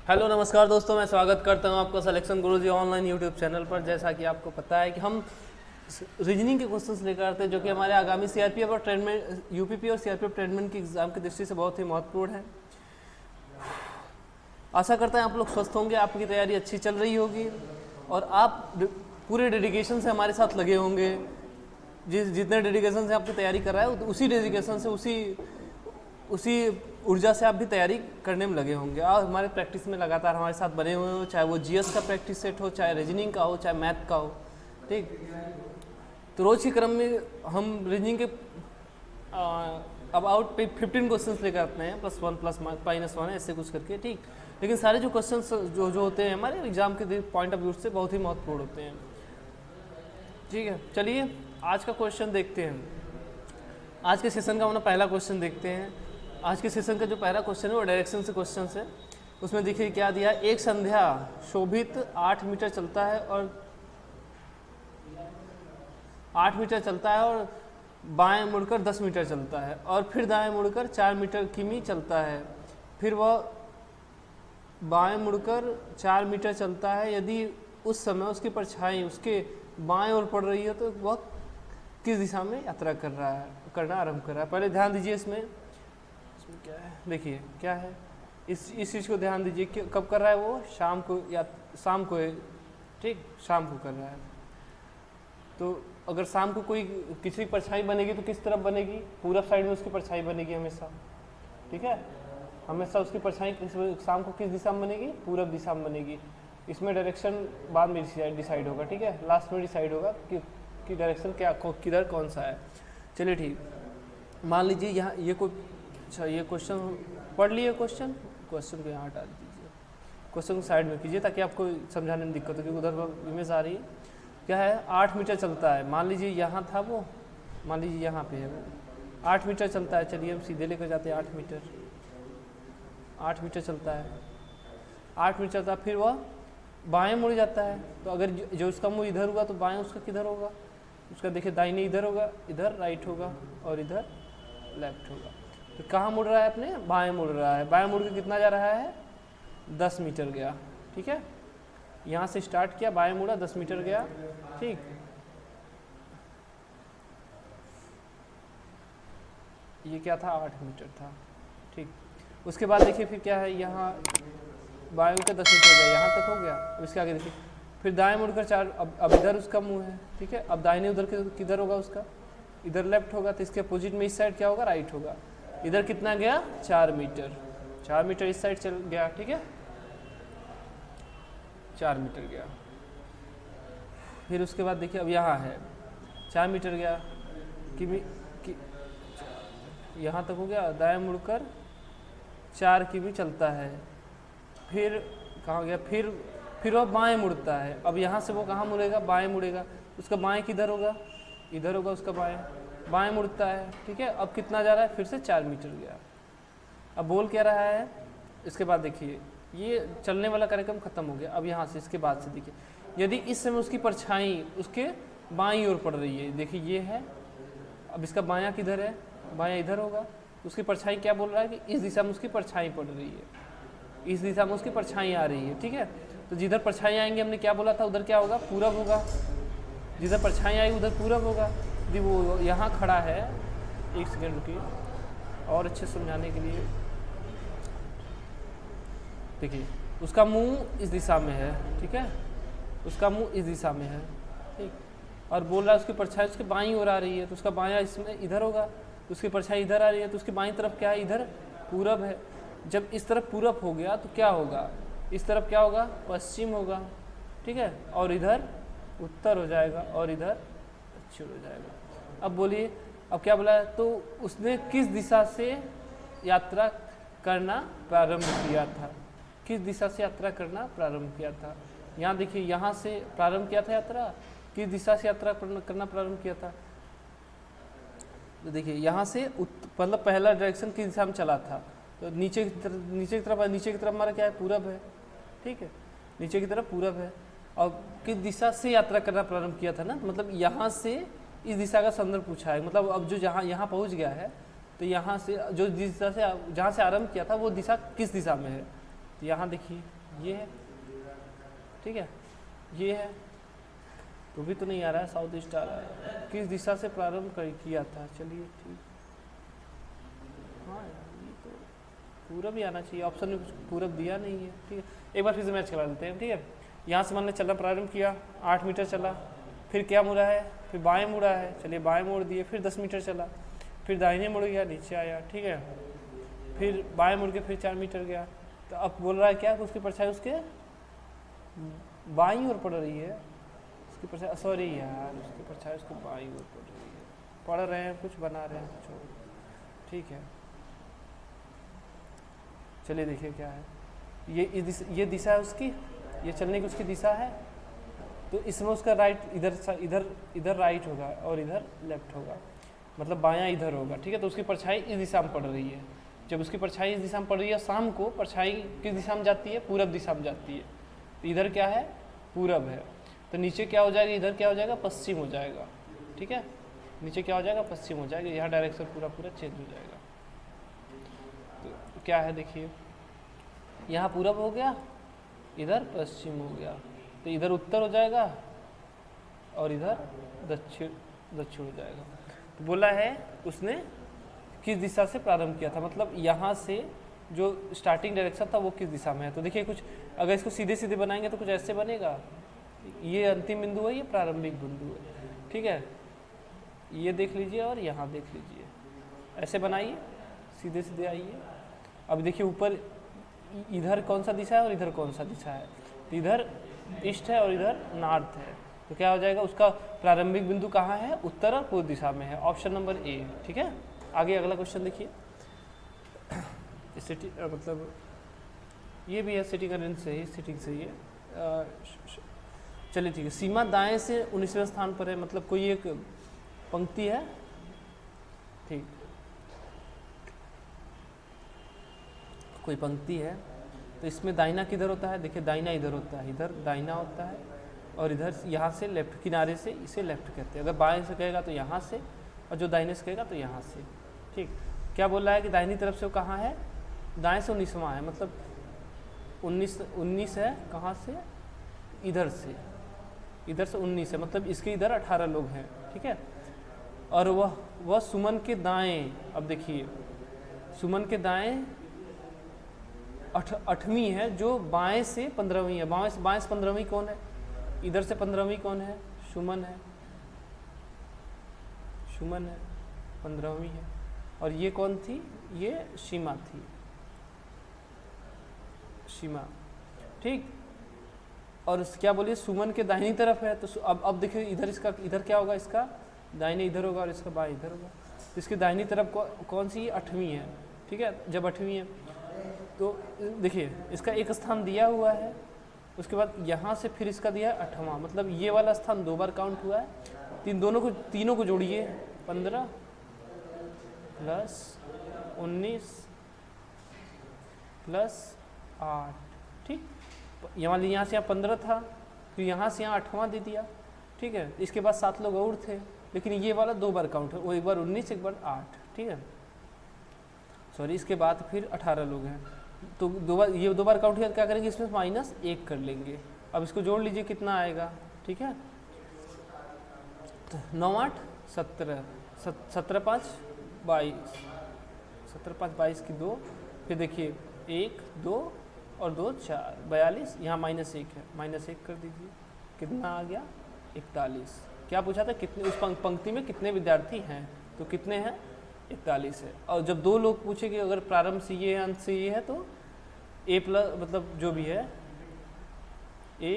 Hello नमस्कार दोस्तों, मैं स्वागत करता हूं आपका सिलेक्शन गुरुजी ऑनलाइन यूट्यूब चैनल पर। जैसा कि आपको पता है कि हम रीजनिंग के क्वेश्चंस लेकर आते हैं जो कि हमारे आगामी सीआरपीएफ और ट्रेडमेंट यूपीपी और सीआरपीएफ ट्रेडमेंट की एग्जाम की दृष्टि से बहुत ही महत्वपूर्ण है। आशा करता है आप लोग स्वस्थ होंगे, आपकी तैयारी अच्छी चल रही होगी और आप पूरे डेडिकेशन से हमारे साथ लगे होंगे। जितने डेडिकेशन से आपकी तैयारी कर रहा है उसी डेडिकेशन से उसी ऊर्जा से आप भी तैयारी करने में लगे होंगे। आप हमारे प्रैक्टिस में लगातार हमारे साथ बने हुए हो, चाहे वो जीएस का प्रैक्टिस सेट हो, चाहे रीजनिंग का हो, चाहे मैथ का हो। ठीक, तो रोज के क्रम में हम रीजनिंग के अबाउट 15 क्वेश्चंस लेकर आते हैं, +1 +-1 ऐसे कुछ करके। ठीक, लेकिन सारे जो क्वेश्चंस जो होते हैं हमारे एग्जाम के पॉइंट ऑफ व्यू से बहुत ही महत्वपूर्ण होते हैं। ठीक है, चलिए आज का क्वेश्चन देखते हैं। आज के सेशन का अपना पहला क्वेश्चन देखते हैं। आज के सेशन का जो पहला क्वेश्चन है वो डायरेक्शन से क्वेश्चन है। उसमें देखिए क्या दिया, एक संध्या शोभित 8 मीटर चलता है और 8 मीटर चलता है और बाएं मुड़कर 10 मीटर चलता है और फिर दाएं मुड़कर 4 मीटर किमी चलता है। फिर वह बाएं मुड़कर 4 मीटर चलता है। यदि उस समय उसकी परछाई उसके बाएं ओर पड़ रही है तो वह किस दिशा में यात्रा करना आरंभ कर रहा है। पहले ध्यान दीजिए इसमें क्या है, देखिए क्या है, इस चीज़ को ध्यान दीजिए कि कब कर रहा है वो, शाम को या शाम को है। ठीक, शाम को कर रहा है। तो अगर शाम को कोई किसी परछाई बनेगी तो किस तरफ बनेगी, पूरब साइड में उसकी परछाई बनेगी हमेशा। ठीक है, हमेशा उसकी परछाई शाम को किस दिशा में बनेगी, पूरब दिशा में बनेगी। इसमें डायरेक्शन बाद में डिसाइड होगा। ठीक है, लास्ट में डिसाइड होगा कि डायरेक्शन क्या किधर कौन सा है। चलिए ठीक, मान लीजिए यहाँ ये कोई, अच्छा ये क्वेश्चन पढ़ लिए, क्वेश्चन को यहाँ हटा दीजिए, क्वेश्चन को साइड में कीजिए ताकि आपको समझाने में दिक्कत हो, क्योंकि उधर इमेज आ रही है। क्या है, 8 मीटर चलता है। मान लीजिए यहाँ था वो, मान लीजिए यहाँ पे है वो, 8 मीटर चलता है। चलिए हम सीधे लेकर जाते हैं। 8 मीटर चलता है, 8 मीटर चलता है। फिर वह बाएं मुड़ जाता है। तो अगर जो उसका मुँह इधर हुआ तो बाएं उसका किधर होगा, उसका देखिए दाहिने इधर होगा, इधर राइट होगा और इधर लेफ्ट होगा। तो कहाँ मुड़ रहा है, अपने बाएं मुड़ रहा है। बाएं मुड़ के कितना जा रहा है, 10 मीटर गया। ठीक है, यहाँ से स्टार्ट किया, बाएं मुड़ा, 10 मीटर गया। ठीक, ये क्या था, 8 मीटर था। ठीक, उसके बाद देखिए फिर क्या है, यहाँ बाएं मुड़कर 10 मीटर गया, यहाँ तक हो गया। अब इसके आगे देखिए फिर दाएं मुड़कर 4, अब इधर उसका मुंह है। ठीक है, अब दाहिने उधर किधर होगा, उसका इधर लेफ्ट होगा। तो इसके अपोजिट में इस साइड क्या होगा, राइट होगा। इधर कितना गया, 4 मीटर, 4 मीटर इस साइड चल गया। ठीक है, 4 मीटर गया। फिर उसके बाद देखिए अब यहाँ है 4 मीटर गया कि यहाँ तक हो गया। दाएं मुड़कर 4 किमी चलता है। फिर कहाँ गया, फिर वह बाएं मुड़ता है। अब यहाँ से वो कहाँ मुड़ेगा, बाएं मुड़ेगा। उसका बाएं किधर होगा, इधर होगा उसका बाएं मुड़ता है। ठीक है, अब कितना जा रहा है, फिर से 4 मीटर गया। अब बोल क्या रहा है, इसके बाद देखिए ये चलने वाला कार्यक्रम खत्म हो गया। अब यहाँ से इसके बाद से देखिए, यदि इस समय उसकी परछाई उसके बाईं ओर पड़ रही है, देखिए ये है। अब इसका बायां किधर है, बायां इधर होगा। उसकी परछाई क्या बोल रहा है कि इस दिशा में उसकी परछाई पड़ रही है, इस दिशा में उसकी परछाई आ रही है। ठीक है, तो जिधर परछाई आएंगे हमने क्या बोला था, उधर क्या होगा, पूरब होगा। जिधर परछाई आई उधर पूरब होगा। यदि वो यहाँ खड़ा है, एक सेकेंड रुकिए और अच्छे समझाने के लिए। देखिए उसका मुंह इस दिशा में है। ठीक है, उसका मुंह इस दिशा में है। ठीक, और बोल रहा है उसकी परछाई उसके बाईं ओर आ रही है, तो उसका बायां इसमें इधर होगा। तो उसकी परछाई इधर आ रही है, तो उसकी बाईं तरफ क्या है, इधर पूरब है। जब इस तरफ पूरब हो गया तो क्या होगा, इस तरफ क्या होगा, पश्चिम होगा। ठीक है, और इधर उत्तर हो जाएगा और इधर दक्षिण हो जाएगा। अब बोलिए, अब क्या बोला है, तो उसने किस दिशा से यात्रा करना प्रारंभ किया था, किस दिशा से यात्रा करना प्रारंभ किया था। यहाँ देखिए, यहाँ से प्रारंभ किया था यात्रा, किस दिशा से यात्रा करना प्रारंभ किया था। तो देखिए यहाँ से मतलब पहला डायरेक्शन किस दिशा में चला था, तो नीचे की तरफ हमारा क्या है, पूरब है। ठीक है, नीचे की तरफ पूरब है। और किस दिशा से यात्रा करना प्रारंभ किया था ना, मतलब यहाँ से इस दिशा का संदर्भ पूछा है। मतलब अब जो यहाँ पहुँच गया है, तो यहाँ से जो दिशा से जहाँ से आरंभ किया था वो दिशा किस दिशा में है। तो यहाँ देखिए ये है, ठीक है, ये है, तो भी तो नहीं आ रहा है, साउथ ईस्ट आ रहा है। किस दिशा से प्रारंभ किया था, चलिए ठीक, हाँ यार ये तो पूरब ही आना चाहिए, ऑप्शन में कुछ पूरब दिया नहीं है, ठीक है। एक बार फिर से मैच करा देते हैं, ठीक है। यहाँ से मैंने चलना प्रारंभ किया, 8 मीटर चला, फिर क्या मुड़ा है, फिर बाएं मुड़ा है, चलिए बाएं मोड़ दिए, फिर 10 मीटर चला, फिर दाहिने मुड़ गया, नीचे आया, ठीक है, फिर बाएं मुड़ के फिर 4 मीटर गया। तो अब बोल रहा है क्या, उसकी परछाई उसके बाईं ओर पड़ रही है, उसकी परछाई, सॉरी यार, उसकी परछाई उसको बाईं ओर पड़ रही है, पढ़ रहे हैं कुछ, बना रहे हैं कुछ और, ठीक है। चलिए देखिए क्या है, ये दिशा है उसकी, ये चलने की उसकी दिशा है, तो इसमें उसका राइट इधर राइट होगा और इधर लेफ्ट होगा, मतलब बायां इधर होगा, ठीक है। तो उसकी परछाई इस दिशा में पड़ रही है। जब उसकी परछाई इस दिशा में पड़ रही है, शाम को परछाई किस दिशा में जाती है, पूरब दिशा में जाती है, तो इधर क्या है, पूरब है, तो नीचे क्या हो जाएगा, इधर क्या हो जाएगा, पश्चिम हो जाएगा, ठीक है, नीचे क्या हो जाएगा, पश्चिम हो जाएगा, यहाँ डायरेक्शन पूरा चेंज हो जाएगा। तो क्या है देखिए, यहाँ पूरब हो गया, इधर पश्चिम हो गया, तो इधर उत्तर हो जाएगा और इधर दक्षिण हो जाएगा। तो बोला है उसने किस दिशा से प्रारंभ किया था, मतलब यहाँ से जो स्टार्टिंग डायरेक्शन था वो किस दिशा में है। तो देखिए कुछ अगर इसको सीधे सीधे बनाएंगे तो कुछ ऐसे बनेगा, ये अंतिम बिंदु है, ये प्रारंभिक बिंदु है, ठीक है, ये देख लीजिए और यहाँ देख लीजिए, ऐसे बनाइए, सीधे सीधे आइए। अब देखिए ऊपर इधर कौन सा दिशा है और इधर कौन सा दिशा है, तो इधर ईस्ट है और इधर नॉर्थ है, तो क्या हो जाएगा, उसका प्रारंभिक बिंदु कहाँ है, उत्तर और पूर्व दिशा में है, ऑप्शन नंबर ए, ठीक है। आगे अगला क्वेश्चन देखिए, सिटी मतलब ये भी है, सिटिंग अरेंज से ही, सिटिंग से ही है, चलिए ठीक है। सीमा दाएं से 19वें स्थान पर है, मतलब कोई एक पंक्ति है, ठीक, कोई पंक्ति है, तो इसमें दाहिना किधर होता है, देखिए दाहिना इधर होता है, इधर दाहिना होता है, और इधर यहाँ से लेफ्ट किनारे से इसे लेफ्ट कहते हैं। अगर बाएं से कहेगा तो यहाँ से, और जो दाहिने से कहेगा तो यहाँ से, ठीक। क्या बोल रहा है कि दाहिनी तरफ से वो कहाँ है, दाएं से 19वां है, मतलब 19 है, कहाँ से, इधर से 19 है, मतलब इसके इधर 18 लोग हैं, ठीक है। और वह सुमन के दाएं, अब देखिए सुमन के दाएं 8वीं है, जो बाएं से 15वीं है, बाएं से 15वीं कौन है, इधर से 15वीं कौन है, सुमन है, 15वीं है, और ये कौन थी, ये सीमा थी, सीमा, ठीक। और क्या बोलिए, सुमन के दाहिनी तरफ है, तो अब देखिए इधर क्या होगा, इसका दाहिने इधर होगा और इसका बाएं इधर होगा, तो इसकी दाहिनी तरफ कौन सी, 8वीं है, ठीक है। जब 8वीं है तो देखिए इसका एक स्थान दिया हुआ है, उसके बाद यहाँ से फिर इसका दिया है 8वां, मतलब ये वाला स्थान 2 बार काउंट हुआ है। तीनों को जोड़िए, 15 प्लस 19 प्लस 8, ठीक। यहाँ से यहाँ 15 था, फिर यहाँ से यहाँ 8वां दे दिया, ठीक है। इसके बाद 7 लोग और थे, लेकिन ये वाला 2 बार काउंट है, वो एक बार 19 एक बार 8, ठीक है, सॉरी। इसके बाद फिर 18 लोग हैं, तो 2 बार काउंट किया, क्या करेंगे, इसमें -1 कर लेंगे। अब इसको जोड़ लीजिए कितना आएगा, ठीक है, तो 9 8 17, 17 5 22, 17 5 22 की 2, फिर देखिए 1 2 और 2 4, 42, यहाँ -1 है, -1 कर दीजिए, कितना आ गया, 41। क्या पूछा था, कितने उस पंक्ति में कितने विद्यार्थी हैं, तो कितने हैं, 41 है। और जब 2 लोग पूछे कि अगर प्रारंभ से ये अंत से ये है, तो a प्लस, मतलब जो भी है a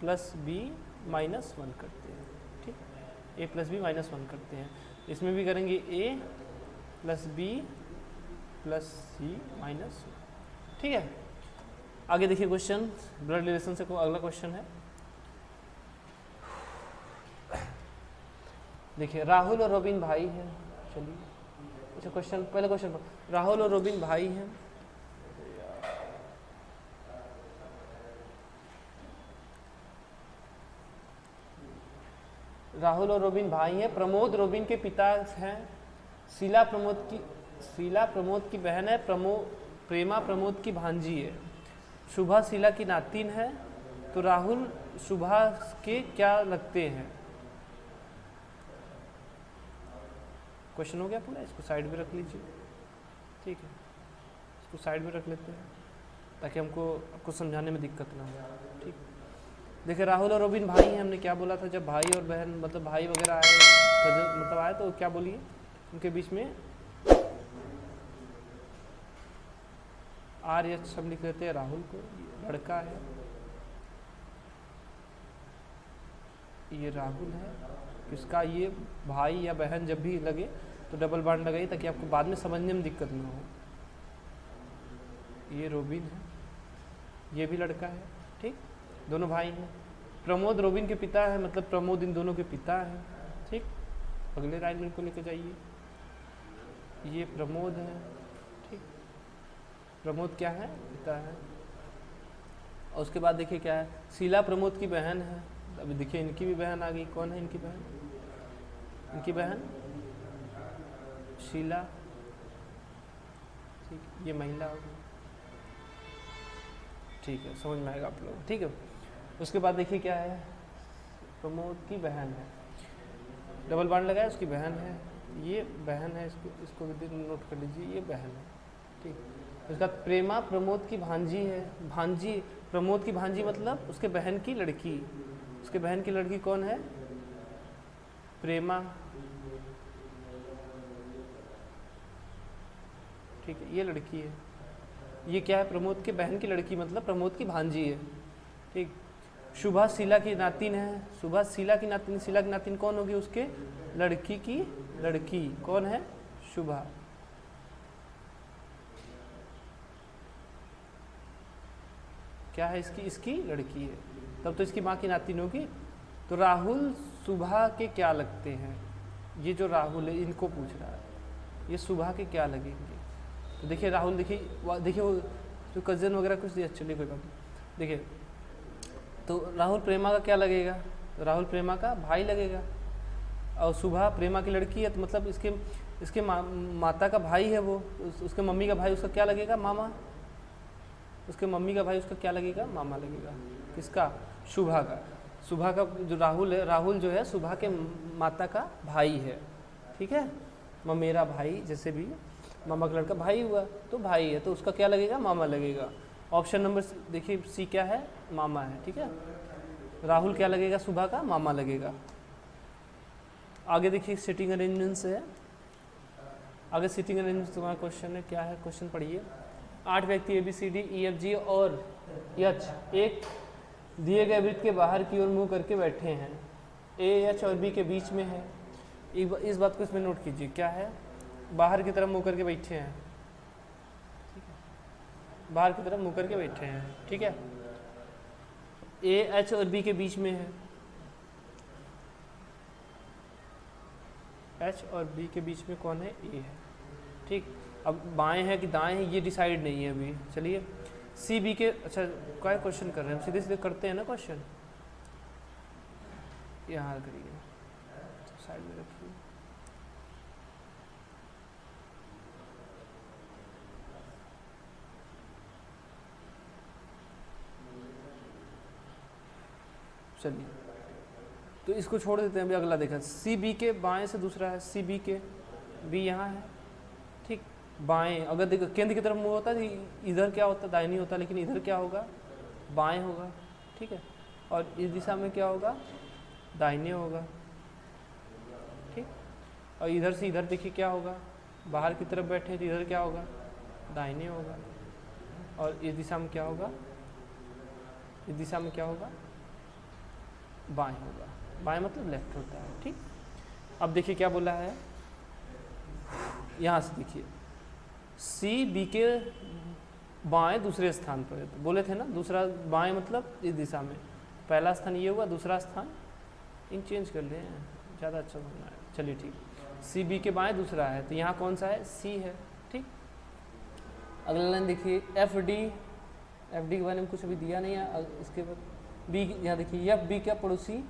प्लस b -1 करते हैं, ठीक, a प्लस b -1 करते हैं। इसमें भी करेंगे a plus b plus c -1, ठीक है। आगे देखिए क्वेश्चन, ब्लड रिलेशन से अगला क्वेश्चन है, देखिए राहुल और रोबिन भाई हैं, चलिए अच्छा क्वेश्चन, पहले क्वेश्चन, राहुल और रोबिन भाई हैं, राहुल और रोबिन भाई हैं, प्रमोद रोबिन के पिता हैं, शीला प्रमोद की बहन है, प्रेमा प्रमोद की भांजी है। शुभा शीला की नातिन है, तो राहुल शुभा के क्या लगते हैं? क्वेश्चन हो गया पूरा, इसको साइड में रख लीजिए, ठीक है, इसको साइड में रख लेते हैं ताकि आपको समझाने में दिक्कत ना हो, ठीक। देखिए राहुल और रोबिन भाई हैं, हमने क्या बोला था, जब भाई और बहन मतलब भाई वगैरह आए, मतलब आए, तो क्या बोलिए, उनके बीच में आर एच हम लिख लेते हैं राहुल को, लड़का है, ये राहुल है, किसका, ये भाई या बहन जब भी लगे तो डबल बॉन्ड लगाइए ताकि आपको बाद में समझने में दिक्कत ना हो। ये रोबिन है, ये भी लड़का है, ठीक, दोनों भाई हैं। प्रमोद रोबिन के पिता है, मतलब प्रमोद इन दोनों के पिता हैं, ठीक। अगले लाइन को लेकर जाइए, ये प्रमोद है, ठीक, प्रमोद क्या है, पिता है। और उसके बाद देखिए क्या है, शीला प्रमोद की बहन है, अभी देखिए इनकी भी बहन आ गई, कौन है इनकी बहन, इनकी बहन शीला, ठीक, ये महिला होगी, ठीक है, समझ में आएगा आप लोग, ठीक है। उसके बाद देखिए क्या है, प्रमोद की बहन है, डबल बॉन्ड लगाया, उसकी बहन है, ये बहन है, इसको भी नोट कर लीजिए, ये बहन है, ठीक। उसके बाद प्रेमा प्रमोद की भांजी है, भांजी, प्रमोद की भांजी मतलब उसके बहन की लड़की, उसके बहन की लड़की कौन है, प्रेमा, ठीक है, ये लड़की है, ये क्या है, प्रमोद के बहन की लड़की मतलब प्रमोद की भांजी है, ठीक। शुभा शीला की नातिन है, शुभा शीला की नातिन, शीला की नातिन कौन होगी, उसके लड़की की लड़की कौन है, शुभा, क्या है, इसकी लड़की है, तब तो इसकी माँ की नातिन होगी। तो राहुल शुभा के क्या लगते हैं, ये जो राहुल है इनको पूछ रहा है, ये शुभा के क्या लगेंगे। तो देखिए राहुल, देखिए वो जो कज़न वगैरह कुछ दिया, चलिए कोई बात नहीं। देखिए तो राहुल प्रेमा का क्या लगेगा, तो राहुल प्रेमा का भाई लगेगा, और शुभा प्रेमा की लड़की है, तो मतलब इसके माता का भाई है वो, उसके मम्मी का भाई, उसका क्या लगेगा, मामा, उसके मम्मी का भाई उसका क्या लगेगा, मामा लगेगा, किसका, शुभा का। शुभा का जो राहुल है, राहुल जो है शुभा के माता का भाई है, ठीक है, मेरा भाई, जैसे भी मामा का लड़का भाई हुआ तो भाई है, तो उसका क्या लगेगा, मामा लगेगा। ऑप्शन नंबर देखिए सी क्या है, मामा है, ठीक है, राहुल क्या लगेगा, शुभा का मामा लगेगा। आगे देखिए सिटिंग अरेंजमेंट से है, आगे सिटिंग अरेंजमेंट तुम्हारा क्वेश्चन है, क्या है क्वेश्चन पढ़िए। 8 व्यक्ति ABCD EFG और H एक दिए गए वृत्त के बाहर की ओर मुंह करके बैठे हैं, A, H और B के बीच में है, इस बात को इसमें नोट कीजिए, क्या है, बाहर की तरफ मुंह करके बैठे हैं, ठीक है, बाहर की तरफ मुंह करके बैठे हैं, ठीक है, A, H और B के बीच में है, H और B के बीच में कौन है, A है, ठीक। अब बाएं हैं कि दाएं हैं ये डिसाइड नहीं है अभी, चलिए सी बी के, अच्छा क्या क्वेश्चन कर रहे हैं, सीधे सीधे करते हैं ना क्वेश्चन, यहाँ करिए, साइड में रखिए, चलिए तो इसको छोड़ देते हैं, अभी अगला देखा, सी बी के बाएं से दूसरा है, सी बी के बी यहाँ है, ठीक, बाएं, अगर देखो केंद्र की तरफ मुंह होता है इधर क्या होता, दाहिनी होता, लेकिन इधर क्या होगा, बाएं होगा, ठीक है, और इस दिशा में क्या होगा, दाहिने होगा, ठीक, और इधर से इधर देखिए क्या होगा, बाहर की तरफ बैठे तो इधर क्या होगा, दाहिने होगा, और इस दिशा में क्या होगा, इस दिशा में क्या होगा, बाएं होगा, बाएं मतलब लेफ्ट होता है, ठीक। अब देखिए क्या बोला है, यहाँ से देखिए सी बी के बाएं दूसरे स्थान पर है, तो बोले थे ना दूसरा बाएं मतलब इस दिशा में, पहला स्थान ये होगा, दूसरा स्थान इन चेंज कर लें, ज़्यादा अच्छा बनना है, चलिए ठीक, सी बी के बाएं दूसरा है, तो यहाँ कौन सा है, सी है, ठीक। अगला लाइन देखिए एफ डी के बारे में कुछ अभी दिया नहीं है, इसके बाद बी, यहाँ देखिए एफ बी का पड़ोसी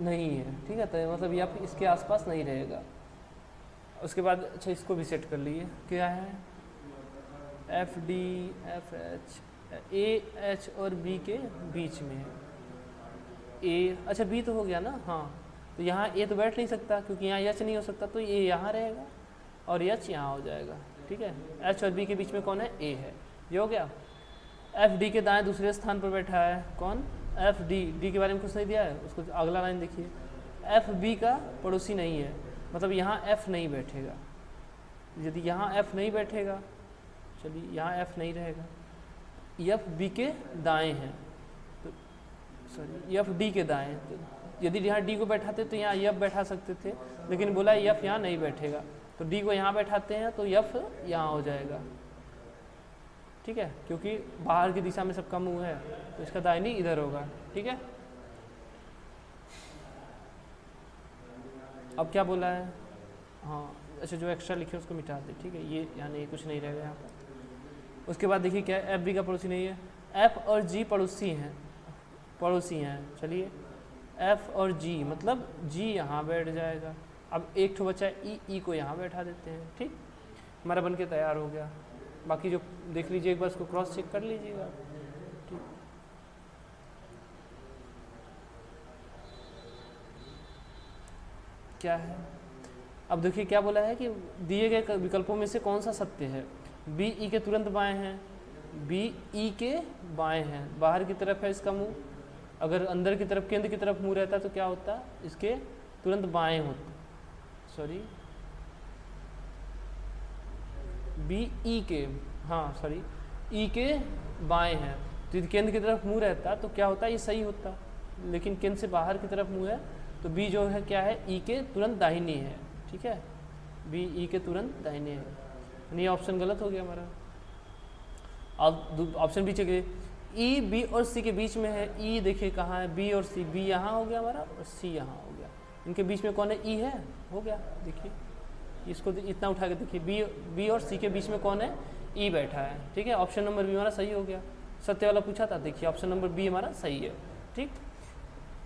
नहीं है, ठीक है, तो मतलब एफ इसके आसपास नहीं रहेगा। उसके बाद अच्छा इसको भी सेट कर लिए, क्या है, F D F H A H और बी के बीच में है। ए, अच्छा बी तो हो गया ना, हाँ, तो यहाँ ए तो बैठ नहीं सकता क्योंकि यहाँ एच नहीं हो सकता, तो ए यहाँ रहेगा और एच यहाँ हो जाएगा। ठीक है, एच और बी के बीच में कौन है, ए है। ये हो गया। एफ डी के दाएं दूसरे स्थान पर बैठा है, कौन, एफ डी। डी के बारे में कुछ नहीं दिया है, उसको अगला लाइन देखिए, एफ बी का पड़ोसी नहीं है, मतलब यहाँ एफ नहीं बैठेगा। यदि यहाँ एफ नहीं बैठेगा, चलिए यहाँ एफ नहीं रहेगा, एफ बी के दाएं हैं, तो सॉरी एफ डी के दाएं, तो यदि यहाँ डी को बैठाते तो यहाँ एफ बैठा सकते थे, लेकिन बोला एफ यहाँ नहीं बैठेगा, तो डी को यहाँ बैठाते हैं तो एफ यहाँ हो जाएगा। ठीक है, क्योंकि बाहर की दिशा में सबका मुंह है, तो इसका दाहिनी इधर होगा। ठीक है, अब क्या बोला है, हाँ अच्छा जो एक्स्ट्रा लिखे उसको मिटा दे। ठीक है, ये यानी कुछ नहीं रहेगा यहाँ पर। उसके बाद देखिए क्या, एफ बी का पड़ोसी नहीं है, एफ और जी पड़ोसी हैं। चलिए एफ और जी, मतलब जी यहाँ बैठ जाएगा। अब एक ठो बचा है ई को यहाँ बैठा देते हैं। ठीक, हमारा बन के तैयार हो गया। बाकी जो देख लीजिए एक बार इसको क्रॉस चेक कर लीजिएगा। ठीक, क्या है, अब देखिए क्या बोला है कि दिए गए विकल्पों में से कौन सा सत्य है। बी ई के तुरंत बाएं हैं, बी ई के बाएं हैं, बाहर की तरफ है इसका मुंह, अगर अंदर की तरफ केंद्र की तरफ मुंह रहता तो क्या होता, इसके तुरंत बाएं होते, सॉरी बी ई के, हाँ सॉरी ई के बाएं हैं, तो यदि केंद्र की तरफ मुंह रहता तो क्या होता, ये सही होता, लेकिन केंद्र से बाहर की तरफ मुंह है, तो बी जो है क्या है, ई के तुरंत दाहिनी है। ठीक है, बी ई के तुरंत दाहिने है, ये ऑप्शन गलत हो गया हमारा। अब option B check, E B और सी के बीच में है, ई देखिए कहाँ है, बी और सी, बी यहाँ हो गया हमारा और सी यहाँ हो गया, इनके बीच में कौन है, ई है, हो गया। देखिए इसको इतना उठा के देखिए, बी और सी के बीच में कौन है, ई बैठा है। ठीक है, ऑप्शन नंबर बी हमारा सही हो गया। सत्य वाला पूछा था, देखिए ऑप्शन नंबर बी हमारा सही है। ठीक,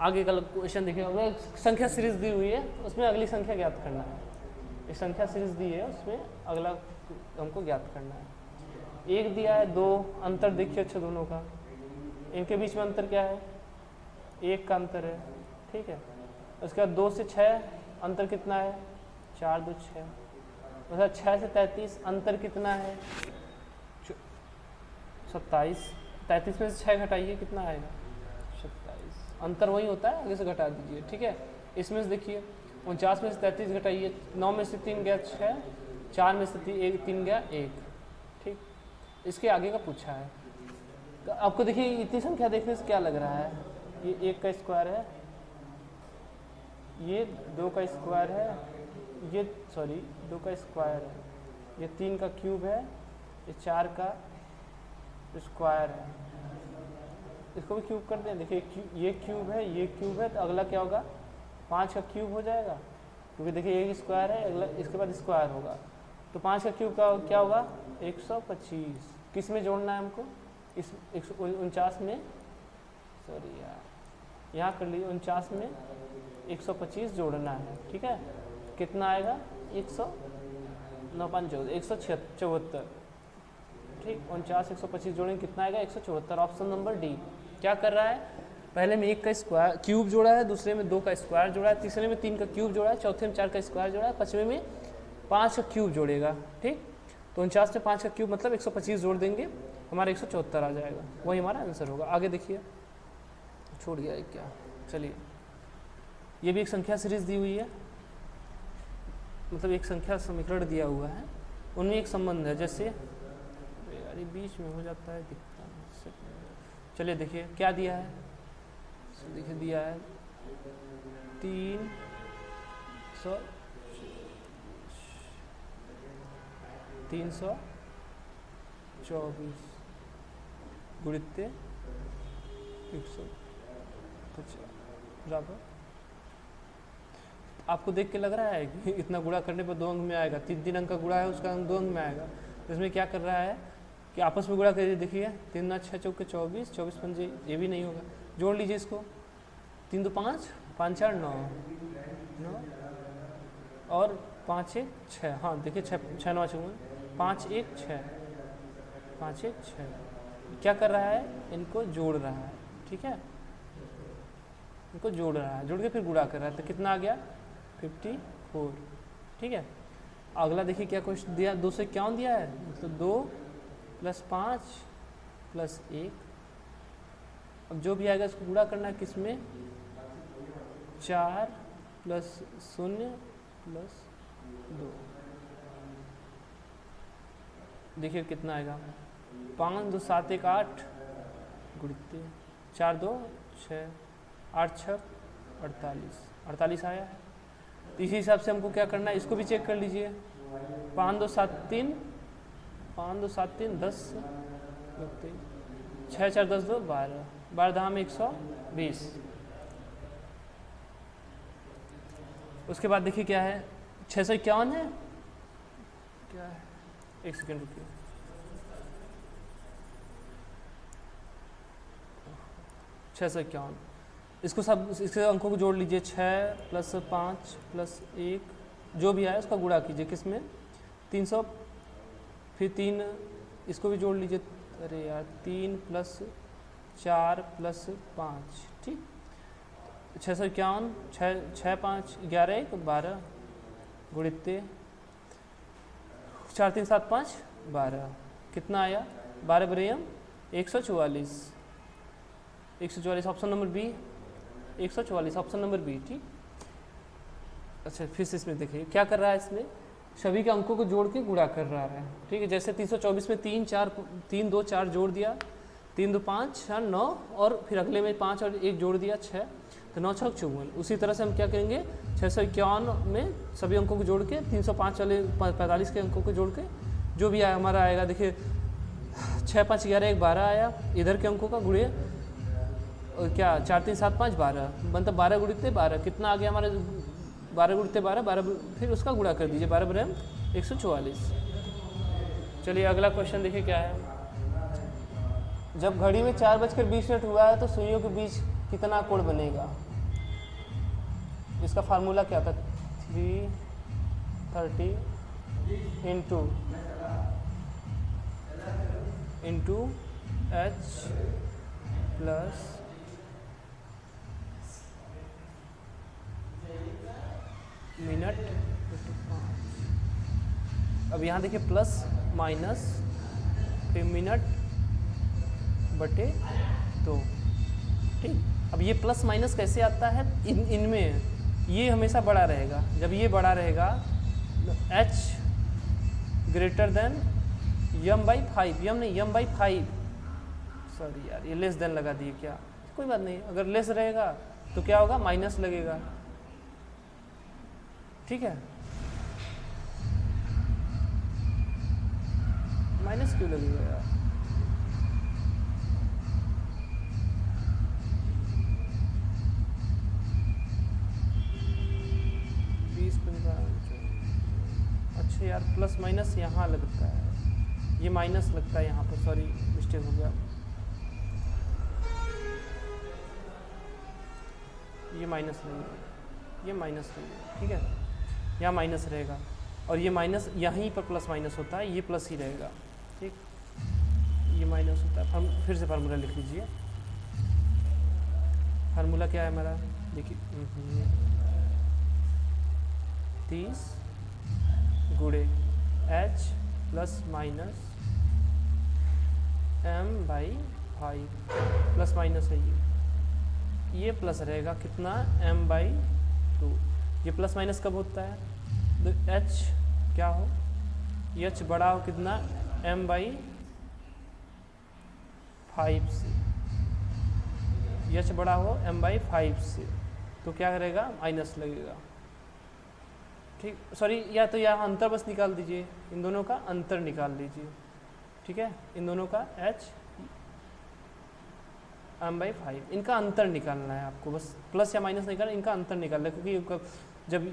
आगे का क्वेश्चन देखिए, संख्या सीरीज दी हुई है, उसमें अगली संख्या ज्ञात करना है। एक संख्या सीरीज दी है, उसमें अगला हमको ज्ञात करना है। एक दिया है, दो, अंतर देखिए अच्छा दोनों का, इनके बीच में अंतर क्या है, एक का अंतर है। ठीक है, उसके बाद 2 से 6 अंतर कितना है, 4 2 6, उसके बाद 6 से 33 अंतर कितना है, 27, 33 में से 6 घटाइए कितना आएगा, 27, अंतर वही होता है, आगे से घटा दीजिए। ठीक है, इसमें से देखिए 49 में से 33 घटाइए, 9 में से 3 गया 6, 4 में से 3 गया 1। ठीक, इसके आगे का पूछा है, तो आपको देखिए इतनी संख्या देखने से क्या लग रहा है, ये 1 का स्क्वायर है, ये 2 का स्क्वायर है, ये सॉरी 2 का स्क्वायर है, ये 3 का क्यूब है, ये 4 का स्क्वायर है, इसको भी क्यूब कर दें। देखिए ये क्यूब है, ये क्यूब है, तो अगला क्या होगा, 5 का क्यूब हो जाएगा, क्योंकि देखिए एक स्क्वायर है, अगला इसके बाद स्क्वायर होगा, तो 5 का क्यूब का क्या होगा, 125। किस में जोड़ना है हमको, इस 149 में, सॉरी यार यहाँ कर लीजिए, 49 में 125 जोड़ना है। ठीक है, कितना आएगा, 174। ठीक, 49 125 जोड़ेंगे कितना आएगा, 174। Option number D. क्या कर रहा है, पहले में 1 का स्क्वायर क्यूब जोड़ा है, दूसरे में 2 का स्क्वायर जोड़ा है, तीसरे में 3 का क्यूब जोड़ा है, चौथे में 4 का स्क्वायर जोड़ा है, पाँचवें में 5 का क्यूब जोड़ेगा। ठीक, तो 49 में 5 का क्यूब मतलब 125 जोड़ देंगे, हमारा 174 आ जाएगा, वही हमारा आंसर होगा। आगे देखिए, छोड़ गया एक क्या, चलिए ये भी एक संख्या सीरीज दी हुई है, मतलब एक संख्या समीकरण दिया हुआ है, उनमें एक संबंध है, जैसे यार बीच में हो जाता है दिखता है। चलिए देखिए क्या दिया है, देखिए दिया है 324 गुणित 150 बराबर, आपको देख के लग रहा है कि इतना गुणा करने पर 2 अंक में आएगा, 3 अंक का गुणा है उसका अंक 2 अंक में आएगा, तो इसमें क्या कर रहा है कि आपस में गुणा करिए। देखिए 3 9 6 चौके 24, 24 पंजे, ये भी नहीं होगा, जोड़ लीजिए इसको, 3 2 5, 5 4 9 और 5 1 6, हाँ देखिए 6 9 5 1 6, 5 1 6, क्या कर रहा है, इनको जोड़ रहा है, ठीक है, इनको जोड़ रहा है, जोड़ के फिर गुणा कर रहा है, तो कितना आ गया 54, ठीक है। अगला देखिए क्या क्वेश्चन दिया, 251 दिया है, मतलब 2 + 5 + 1, अब जो भी आएगा इसको गुणा करना है किस में, 4 + 0 + 2, देखिए कितना आएगा, 5 2 7 1 8 गुणित 4 2 6 8 6 48 आया है। तो इसी हिसाब से हमको क्या करना है, इसको भी चेक कर लीजिए, 5 2 7 3 10 6 4 10 2 12 12 धाम 120। उसके बाद देखिए क्या है, 651 है, क्या है, एक सेकेंड रुकिए, 651, इसको सब इसके अंकों को जोड़ लीजिए, 6 + 5 + 1 जो भी आया उसका गुणा कीजिए किस में, 300, फिर 3 इसको भी जोड़ लीजिए, अरे यार 3 + 4 + 5, ठीक, 651, 6 5 11 1 12 गुणित 4 3 7 5 12, कितना आया, 12 बरेम 144, 144 option number B, 144 option number B, ठीक। अच्छा फिर से इसमें देखिए क्या कर रहा है, इसमें सभी के अंकों को जोड़ के गुणा कर रहा है, ठीक है। जैसे 324 में 3 2 4 जोड़ दिया, 3 2 5 4 9, और फिर अगले में 5 और 1 जोड़ दिया 6, तो 9 6 54। उसी तरह से हम क्या करेंगे, 651 में सभी अंकों को जोड़ के 305 वाले 45 के अंकों को जोड़ के जो भी आया हमारा आएगा, देखिए 6 5 11 1 12 आया, इधर के अंकों का गुणे, और क्या 4 3 7 5 12, मतलब 12 गुणित 12, कितना आ गया हमारे, 12 गुणित 12, फिर उसका गुणा कर दीजिए, 12 बराबर 144। चलिए अगला क्वेश्चन देखिए क्या है, जब घड़ी में 4:20 हुआ है तो सुइयों के बीच कितना कोण बनेगा, इसका फार्मूला क्या था, 330 इंटू h प्लस मिनट, अब यहाँ देखिए प्लस माइनस फिर मिनट बटे 2, ठीक। अब ये प्लस माइनस कैसे आता है, इनमें ये हमेशा बड़ा रहेगा, जब ये बड़ा रहेगा h greater than m/5, m नहीं m/5, सॉरी यार ये लेस देन लगा दिए क्या, कोई बात नहीं, अगर लेस रहेगा तो क्या होगा, माइनस लगेगा, ठीक है, माइनस क्यों लगेगा यार, अच्छा यार प्लस माइनस यहाँ लगता है, ये माइनस लगता है यहाँ पर, सॉरी मिस्टेक हो गया, ये माइनस लगेगा, ये माइनस लगेगा, ठीक है, यहाँ माइनस रहेगा, और ये माइनस यहीं पर प्लस माइनस होता है, ये प्लस ही रहेगा, ठीक, ये माइनस होता है। फिर से फार्मूला लिख लीजिए, फार्मूला क्या है हमारा, देखिए 30 गुणे h plus minus m/5, plus minus है ये प्लस रहेगा कितना, m/2, ये प्लस माइनस कब होता है, तो h क्या हो, h बड़ा हो कितना, m/5 से, h बड़ा हो m/5 से, तो क्या करेगा, माइनस लगेगा, ठीक, सॉरी या तो यहाँ अंतर बस निकाल दीजिए, इन दोनों का अंतर निकाल लीजिए, ठीक है, इन दोनों का h m/5, इनका अंतर निकालना है आपको, बस प्लस या माइनस निकालना, इनका अंतर निकालना है, क्योंकि जब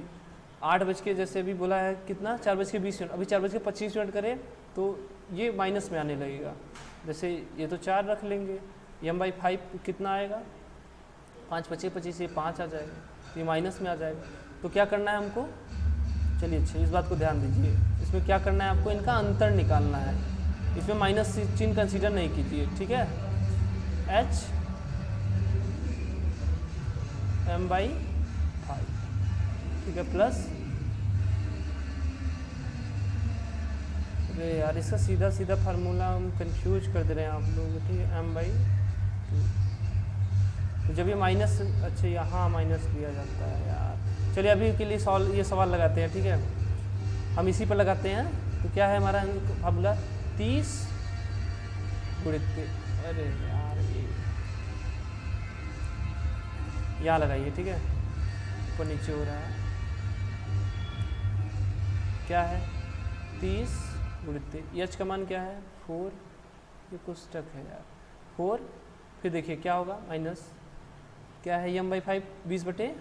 8 बज के जैसे अभी बोला है कितना, 4:20, अभी 4:25 करें तो ये माइनस में आने लगेगा, जैसे ये तो 4 रख लेंगे, m/5 कितना आएगा, 5 × 25 ये 5 आ जाएगा, तो ये माइनस में आ जाएगा, तो क्या करना है हमको, चलिए अच्छा इस बात को ध्यान दीजिए, इसमें क्या करना है आपको, इनका अंतर निकालना है, इसमें माइनस चिन्ह कंसीडर नहीं कीजिए, ठीक है। h m/5, ठीक है, प्लस, अरे यार इसका सीधा सीधा फार्मूला हम कंफ्यूज कर दे रहे हैं आप लोग, ठीक है, m/2। तो जब ये माइनस, अच्छा यहाँ माइनस लिया जाता है यार। चलिए अभी के लिए ये सवाल लगाते हैं, ठीक है, हम इसी पर लगाते हैं। तो क्या है हमारा फार्मूला, 30 गुणित, अरे यार ये यहाँ लगाइए, ठीक है, ऊपर नीचे हो रहा है, क्या है 30 गुणित, एच का मान क्या है 4, ये कुछ स्टक है यार, 4, फिर देखिए क्या होगा माइनस, क्या है m/5, 20/5,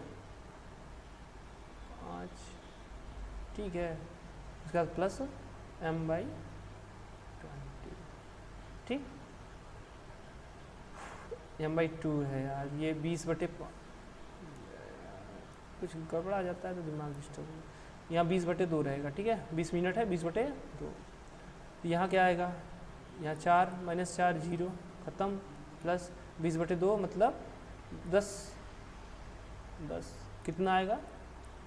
ठीक है, उसके बाद प्लस m/20, ठीक, m/2 है यार, ये 20/5, कुछ गड़बड़ा जाता है तो दिमाग डिस्टर्ब हो, यहाँ 20/2 रहेगा, ठीक है, 20 मिनट है, 20/2, यहाँ क्या आएगा, यहाँ 4 - 4 0 ख़त्म, प्लस 20/2 मतलब 10 कितना आएगा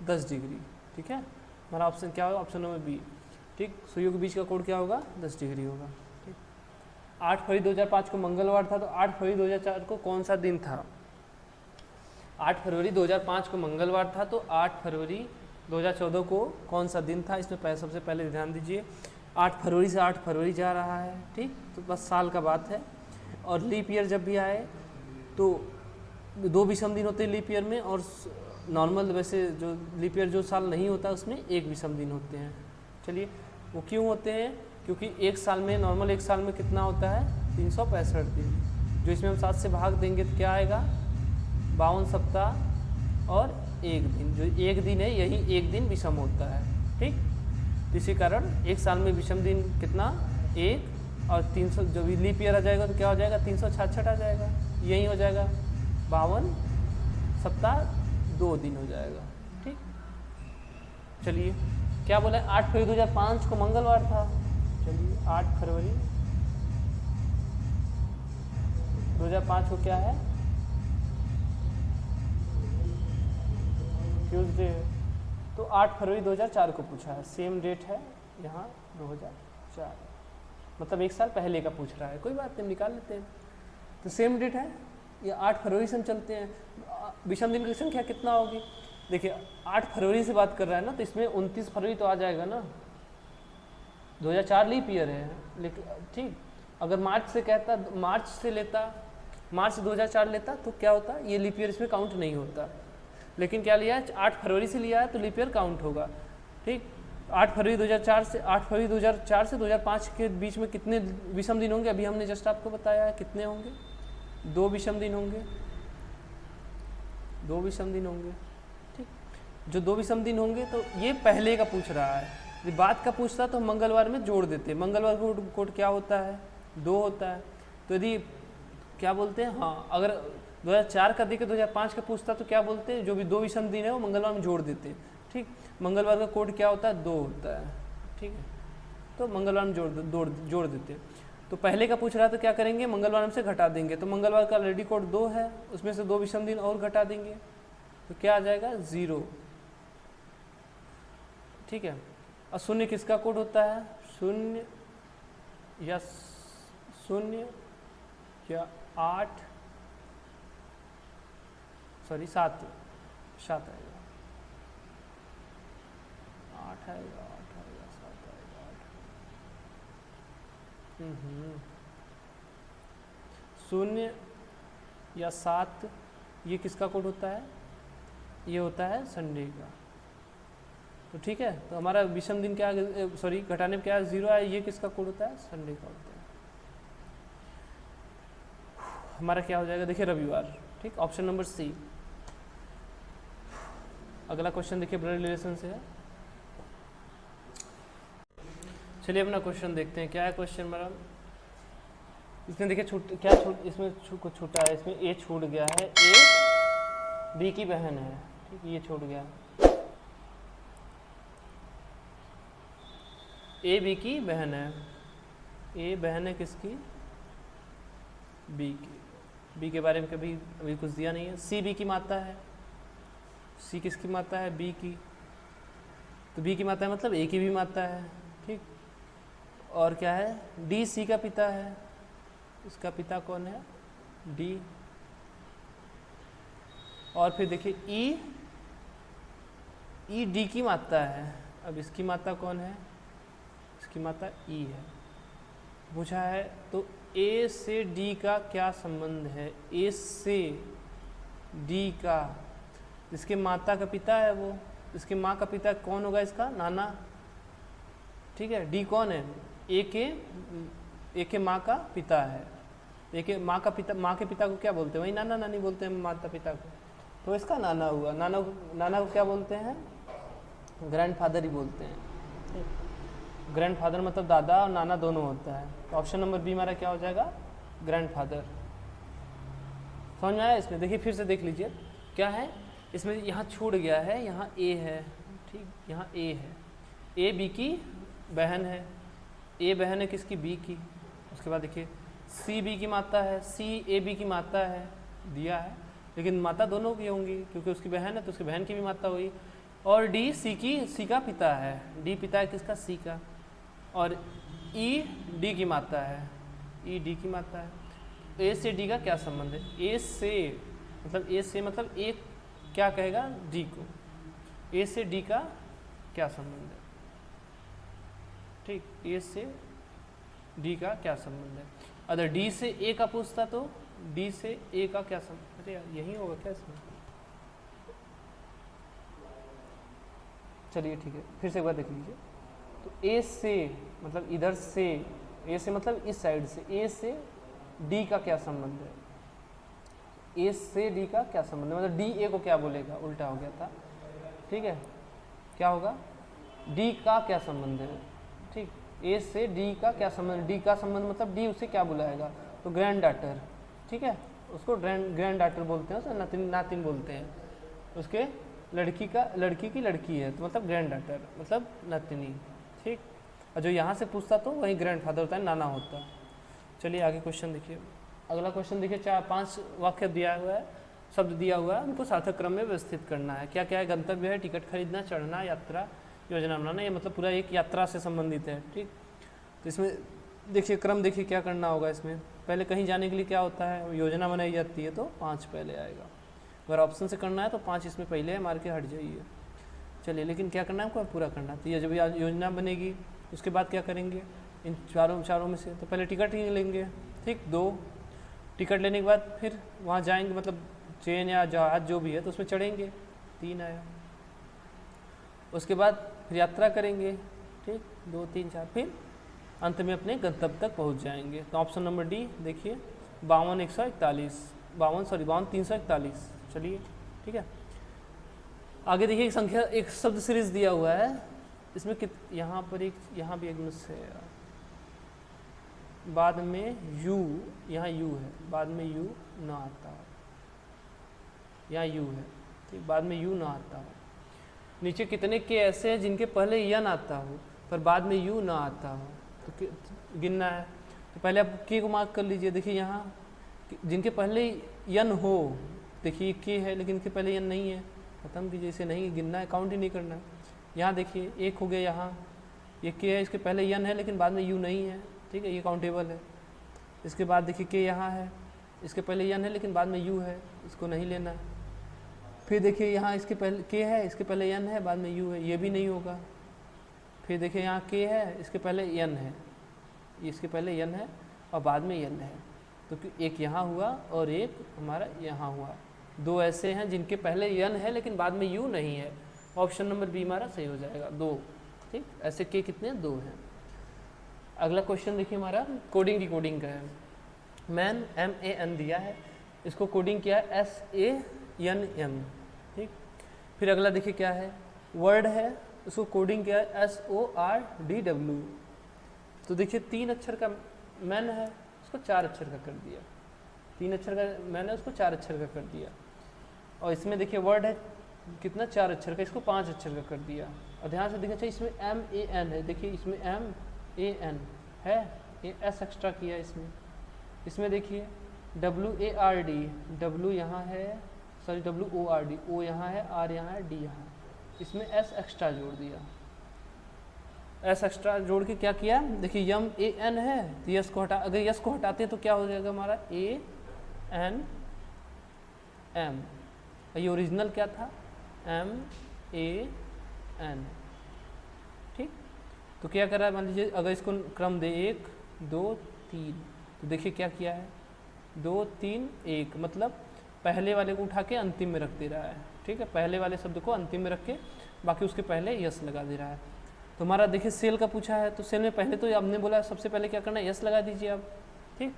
10 डिग्री, ठीक है, हमारा ऑप्शन क्या होगा, ऑप्शन नंबर बी, ठीक। सुइयों के बीच का कोण क्या होगा 10 डिग्री होगा, ठीक। 8 फरवरी 2005 को मंगलवार था, तो 8 फरवरी 2004 को कौन सा दिन था, 8 फरवरी 2005 को मंगलवार था, तो 8 फरवरी 2014 को कौन सा दिन था, इसमें सबसे पहले ध्यान दीजिए, 8 फरवरी से 8 फरवरी जा रहा है, ठीक, तो बस साल का बात है। और लीप ईयर जब भी आए तो 2 विषम दिन होते हैं लीप ईयर में, और नॉर्मल वैसे जो लीप ईयर जो साल नहीं होता उसमें 1 विषम दिन होते हैं। चलिए वो क्यों होते हैं, क्योंकि एक साल में, नॉर्मल एक साल में कितना होता है 365 दिन, जो इसमें हम 7 से भाग देंगे तो क्या आएगा 52 सप्ताह और 1 दिन, जो 1 दिन है यही 1 दिन विषम होता है, ठीक। इसी कारण एक साल में विषम दिन कितना 1, और 300 जब लीप ईयर आ जाएगा तो क्या हो जाएगा 366 आ जाएगा, यही हो जाएगा 52 सप्ताह 2 दिन हो जाएगा, ठीक। चलिए क्या बोला है, 8 फरवरी 2005 को मंगलवार था, चलिए 8 फरवरी 2005 को क्या है ट्यूसडे है, तो 8 फरवरी 2004 को पूछा है, सेम डेट है यहाँ 2004, मतलब एक साल पहले का पूछ रहा है, कोई बात नहीं निकाल लेते हैं, तो सेम डेट है, ये 8 फरवरी से हम चलते हैं, विषम दिन की संख्या कितना होगी, देखिए 8 फरवरी से बात कर रहा है ना, तो इसमें 29 फरवरी तो आ जाएगा ना, 2004 लीप ईयर है, लेकिन ठीक, अगर मार्च से कहता, मार्च से लेता, मार्च 2004 लेता तो क्या होता, ये लीप ईयर इसमें काउंट नहीं होता, लेकिन क्या लिया है 8 फरवरी से लिया है तो लीप ईयर काउंट होगा, ठीक। 8 फरवरी 2004 से 8 फरवरी 2004 से 2005 के बीच में कितने विषम दिन होंगे, अभी हमने जस्ट आपको बताया है कितने होंगे, 2 विषम दिन होंगे, 2 विषम दिन होंगे, ठीक। जो 2 विषम दिन होंगे तो ये पहले का पूछ रहा है, यदि बात का पूछता तो मंगलवार में जोड़ देते, मंगलवार को कोड क्या होता है 2 होता है, तो यदि क्या बोलते हैं, हाँ अगर 2004 का देके 2005 का पूछता तो क्या बोलते हैं, जो भी 2 विषम दिन है वो मंगलवार में जोड़ देते हैं, ठीक। मंगलवार का कोड क्या होता है 2 होता है, ठीक है, तो मंगलवार में जोड़ देते हैं। तो पहले का पूछ रहा है तो क्या करेंगे, मंगलवार में से घटा देंगे, तो मंगलवार का ऑलरेडी कोड 2 है, उसमें से 2 विषम दिन और घटा देंगे तो क्या आ जाएगा 0, ठीक है। और शून्य किसका कोड होता है, 0 या 8 सॉरी 7 आएगा, 8 आएगा, 7 आएगा, 0 या 7, ये किसका कोड होता है, ये होता है संडे का, तो ठीक है। तो हमारा विषम दिन क्या, सॉरी घटाने में क्या 0 है, ये किसका कोड होता है संडे का होता है, हमारा क्या हो जाएगा देखिए रविवार, ठीक, ऑप्शन नंबर सी। अगला क्वेश्चन देखिए ब्लड रिलेशन से है, चलिए अपना क्वेश्चन देखते हैं, क्या है क्वेश्चन हमारा, इसमें देखिए इसमें कुछ छूटा है, इसमें ए छूट गया है, ए बी की बहन है, ठीक, ये छूट गया, ए बी की बहन है, ए बहन है किसकी, बी की। बी के बारे में कभी अभी कुछ दिया नहीं है। सी बी की माता है, सी किसकी माता है, बी की। तो बी की माता है मतलब ए की भी माता है, ठीक। और क्या है, डी सी का पिता है, इसका पिता कौन है, डी। और फिर देखिए ई डी की माता है। अब इसकी माता कौन है, इसकी माता ई है। पूछा है तो ए से डी का क्या संबंध है, ए से डी का, इसके माता का पिता है वो, इसके माँ का पिता कौन होगा, इसका नाना, ठीक है। डी कौन है, ए के माँ का पिता है। ए के माँ का पिता, माँ के पिता को क्या बोलते हैं, वही नाना नानी बोलते हैं माता पिता को, तो इसका नाना हुआ। नाना को क्या बोलते हैं, ग्रैंडफादर ही बोलते हैं। ग्रैंडफादर मतलब दादा और नाना दोनों होता है। तो ऑप्शन नंबर बी हमारा क्या हो जाएगा, ग्रैंडफादर। समझ में आया इसमें, देखिए फिर से देख लीजिए क्या है इसमें, यहाँ छूट गया है, यहाँ ए है, ठीक, यहाँ ए है, ए बी की बहन है, ए बहन है किसकी, बी की। उसके बाद देखिए सी बी की माता है, सी ए बी की माता है, दिया है, लेकिन माता दोनों की होंगी क्योंकि उसकी बहन है तो उसकी बहन की भी माता हुई। और डी सी का पिता है, डी पिता है किसका, सी का। और ई डी की माता है, ई डी की माता है। ए से डी का क्या संबंध है, ए से मतलब ए क्या कहेगा, डी को, ए से डी का क्या संबंध है, ठीक, ए से डी का क्या संबंध है। अगर डी से ए का पूछता तो डी से ए का क्या संबंध, अरे यार यही होगा क्या इसमें, चलिए ठीक है फिर से एक बार देख लीजिए। तो ए से मतलब इधर से, ए से मतलब इस साइड से, ए से डी का क्या संबंध है, ए से डी का क्या संबंध है, मतलब डी ए को क्या बोलेगा, उल्टा हो गया था, ठीक है, क्या होगा, डी का क्या संबंध है, ठीक, ए से डी का क्या संबंध, डी का संबंध मतलब डी उसे क्या बुलाएगा, तो ग्रैंड डाटर, ठीक है, उसको ग्रैंड डाटर बोलते हैं, उसे नातिन बोलते हैं, उसके लड़की की लड़की है तो मतलब ग्रैंड डाटर मतलब नातिनी, ठीक। और जो यहाँ से पूछता तो वही ग्रैंडफादर होता है, नाना होता है। चलिए आगे क्वेश्चन देखिए, अगला क्वेश्चन देखिए, 4-5 वाक्य दिया हुआ है, शब्द दिया हुआ है, उनको सार्थक क्रम में व्यवस्थित करना है। क्या क्या है, गंतव्य है, टिकट खरीदना, चढ़ना, यात्रा, योजना बनाना, ये मतलब पूरा एक यात्रा से संबंधित है, ठीक। तो इसमें देखिए क्रम देखिए क्या करना होगा, इसमें पहले कहीं जाने के लिए क्या होता है, योजना बनाई जाती है तो 5 पहले आएगा, अगर ऑप्शन से करना है तो 5 इसमें पहले है, मार के हट जाइए। चलिए लेकिन क्या करना है हमको, पूरा करना है। तो ये जब योजना बनेगी उसके बाद क्या करेंगे, इन चारों में से तो पहले टिकट ही लेंगे, ठीक, 2 टिकट लेने के बाद फिर वहाँ जाएंगे, मतलब ट्रेन या जहाज जो भी है तो उसमें चढ़ेंगे, 3 आया। उसके बाद फिर यात्रा करेंगे, ठीक, 2 3 4, फिर अंत में अपने गंतव्य तक पहुँच जाएंगे। तो ऑप्शन नंबर डी देखिए, 52 341। चलिए ठीक है, आगे देखिए एक संख्या, एक शब्द सीरीज दिया हुआ है, इसमें यहाँ पर यहाँ भी एक मिस है, बाद में यू, यहाँ यू है, बाद में यू ना आता, यहाँ यू है, ठीक, बाद में यू ना आता हो। नीचे कितने के ऐसे हैं जिनके पहले यन आता हो पर बाद में यू ना आता हो, तो गिनना है। तो पहले आप के को मार्क कर लीजिए, देखिए यहाँ जिनके पहले यन हो, देखिए के है लेकिन इनके पहले यन नहीं है, खत्म कीजिए, इसे नहीं गिनना है, काउंट ही नहीं करना है। यहाँ देखिए 1 हो गया, यहाँ ये के है, इसके पहले यन है लेकिन बाद में यू नहीं है, ठीक है, ये काउंटेबल है। इसके बाद देखिए के यहाँ है, इसके पहले यन है लेकिन बाद में यू है, इसको नहीं लेना है। फिर देखिए यहाँ इसके पहले के है, इसके पहले यन है, बाद में यू है, ये भी नहीं होगा। फिर देखिए यहाँ के है, इसके पहले यन है, इसके पहले यन है और बाद में यन है, तो एक यहाँ हुआ और एक हमारा यहाँ हुआ। 2 ऐसे हैं जिनके पहले यन है लेकिन बाद में यू नहीं है, ऑप्शन नंबर बी हमारा सही हो जाएगा, 2, ठीक। ऐसे के कितने, 2 हैं। अगला क्वेश्चन देखिए हमारा कोडिंग डिकोडिंग का है। मैन MAN दिया है, इसको कोडिंग किया है SANM, ठीक। फिर अगला देखिए क्या है, वर्ड है, उसको कोडिंग किया है SORDW। तो देखिए 3 अक्षर का मैन है, उसको 4 अक्षर का कर दिया, 3 अक्षर का मैन है, उसको 4 अक्षर का कर दिया। और इसमें देखिए वर्ड है कितना, 4 अक्षर का, इसको 5 अक्षर का कर दिया। और ध्यान से देखना चाहिए, इसमें MAN है, देखिए इसमें MAN है, ये एस एक्स्ट्रा किया इसमें देखिए WARD, W यहाँ है, सॉरी WORD, O यहाँ है, R यहाँ है, D यहाँ है, इसमें S एक्स्ट्रा जोड़ दिया। S एक्स्ट्रा जोड़ के क्या किया, देखिए MAN है तो यस को हटा, अगर यस को हटाते हैं तो क्या हो जाएगा हमारा ANM, ये ओरिजिनल क्या था MAN। ठीक, तो क्या कर रहा है, मान लीजिए अगर इसको क्रम दे 1 2 3, तो देखिए क्या किया है 2 3 1, मतलब पहले वाले को उठा के अंतिम में रख दे रहा है। ठीक है, पहले वाले शब्द को अंतिम में रख के बाकी उसके पहले यस लगा दे रहा है। तो हमारा देखिए सेल का पूछा है, तो सेल में पहले तो आपने बोला सबसे पहले क्या करना है, यस लगा दीजिए आप। ठीक,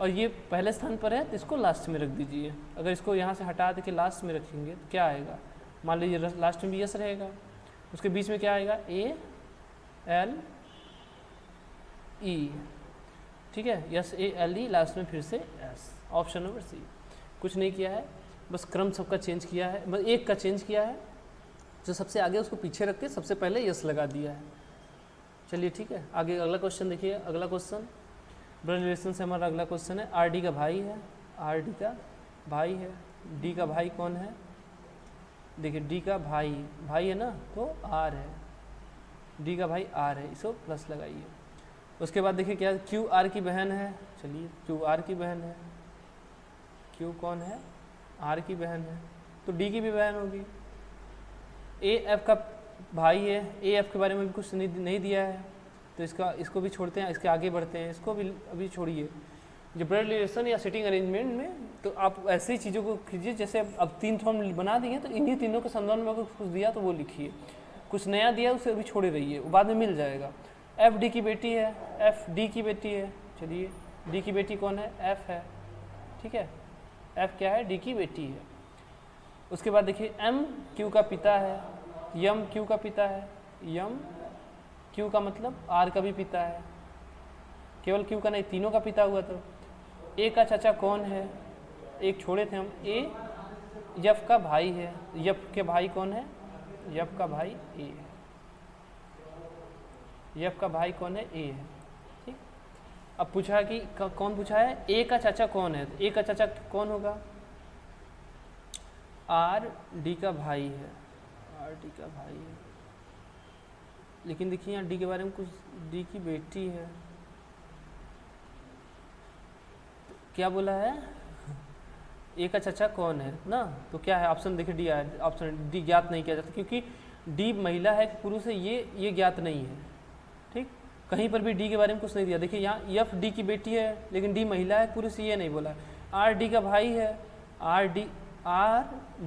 और ये पहले स्थान पर है तो इसको लास्ट में रख दीजिए। अगर इसको यहाँ से हटा दे के लास्ट में रखेंगे तो क्या आएगा, मान लीजिए लास्ट में भी यस रहेगा, उसके बीच में क्या आएगा ALE। ठीक है, यस ALE, लास्ट में फिर से एस। Option number C. कुछ नहीं किया है, बस क्रम सबका चेंज किया है, बस एक का चेंज किया है, जो सबसे आगे उसको पीछे रख के सबसे पहले यस लगा दिया है। चलिए ठीक है, आगे अगला क्वेश्चन देखिए। अगला क्वेश्चन ब्लड रिलेशन से हमारा अगला क्वेश्चन है, RD का भाई है, RD का भाई है, D का भाई कौन है, देखिए D का भाई है ना, तो R है, D का भाई R है, इसको प्लस लगाइए। उसके बाद देखिए क्या, QR की बहन है, चलिए QR की बहन है, Q कौन है, R की बहन है, तो D की भी बहन होगी। AF का भाई है, AF के बारे में भी कुछ नहीं दिया है, तो इसको भी छोड़ते हैं, इसके आगे बढ़ते हैं, इसको भी अभी छोड़िए। जो ब्लड रिलेशन या सिटिंग अरेंजमेंट में तो आप ऐसी चीज़ों को कीजिए, जैसे अब 3 फॉर्म बना दिए तो इन्हीं तीनों के संदर्भ में कुछ दिया तो वो लिखिए, कुछ नया दिया उसे अभी छोड़े रहिए, वो बाद में मिल जाएगा। FD की बेटी है, FD की बेटी है, चलिए D की बेटी कौन है, F है। ठीक है, F क्या है, D की बेटी है। उसके बाद देखिए M Q का पिता है, M Q का पिता है, M Q का मतलब R का भी पिता है, केवल Q का नहीं, तीनों का पिता हुआ। तो A का चाचा कौन है, एक छोड़े थे हम, A F का भाई है, F के भाई कौन है, F का भाई A है, F का भाई कौन है, A है। ठीक, अब पूछा कि कौन पूछा है, A का चाचा कौन है, A का चाचा कौन होगा, R D का भाई है, R D का भाई है। लेकिन देखिए यहाँ D के बारे में कुछ, D की बेटी है, तो क्या बोला है, A का चाचा कौन है ना, तो क्या है ऑप्शन देखिए D है, ऑप्शन D ज्ञात नहीं किया जाता, क्योंकि D महिला है कि पुरुष है ये ज्ञात नहीं है। ठीक, कहीं पर भी D के बारे में कुछ नहीं दिया। देखिए यहाँ F D की बेटी है, लेकिन D महिला है, पुरुष ये नहीं बोला। R D का भाई है, R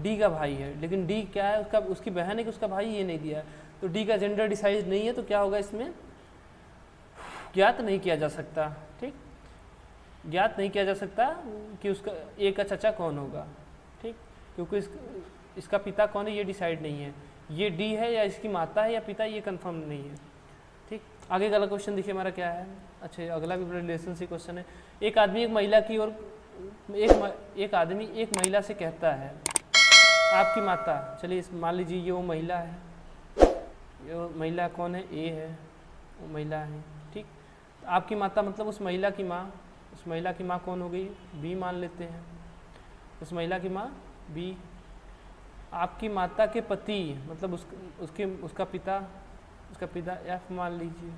D का भाई है, लेकिन D क्या है, उसकी बहन है कि उसका भाई, ये नहीं दिया है। तो D का जेंडर डिसाइड नहीं है, तो क्या होगा इसमें, ज्ञात नहीं किया जा सकता। ठीक, ज्ञात नहीं किया जा सकता कि उसका A का चाचा कौन होगा। ठीक, क्योंकि इसका पिता कौन है ये डिसाइड नहीं है, ये D है या इसकी माता है या पिता, ये कंफर्म नहीं है। ठीक, आगे का क्वेश्चन देखिए हमारा क्या है। अच्छा, अगला भी रिलेशन से क्वेश्चन है। एक आदमी एक महिला की और एक आदमी एक महिला से कहता है, आपकी माता, चलिए मान लीजिए ये वो महिला है, ये महिला कौन है, A है, वो महिला है। ठीक, आपकी माता मतलब उस महिला की माँ, उस महिला की माँ कौन हो गई, B मान लेते हैं, उस महिला की माँ B। आपकी माता के पति मतलब उसका पिता F मान लीजिए।